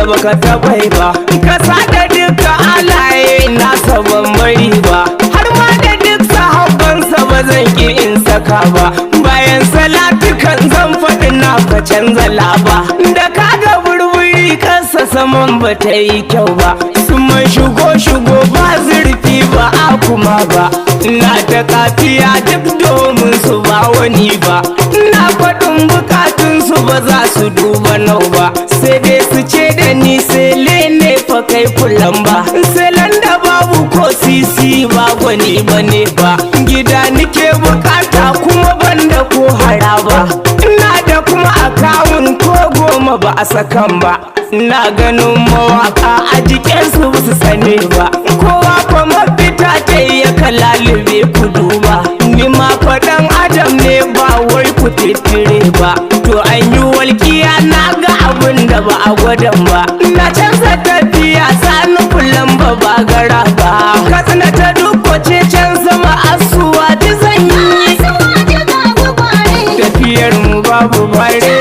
da baka taɓa ba, kasa da duka alaye nasa ban bari ba, har ma da duk sahabbansa ba zan ki in saka ba, bayan salatukan zan faɗi na ka canza laba, da kaga burburi kansa saman ba ta yi kyau ba, sun man shigo ba zurfi ba a kuma ba, na ta kafiya duk domin su ba wani ba, na faɗin bukatunsu ba za su duba nau ba, sai dai su ce da ni sai lene fa kai kullum ba, sai landa babu ko sisi ba gwani ba ne ba, gida nike bukata kuma banda ko haraba, ina da kuma akawun ko goma ba a sakan ba, na ganin mawaka a jikinsu ba su sane ba, kowa fa mafita ta ya kalalube ku duba, ni ma faɗan adam ne ba wai ku titire ba, to an yi walƙiya na ga abin da ba a gwadon ba, na canza tafiya sani kullum ba gara ba, katsina ta dukwace can sama asuwa ta zan yi tafiyar mu babu bare.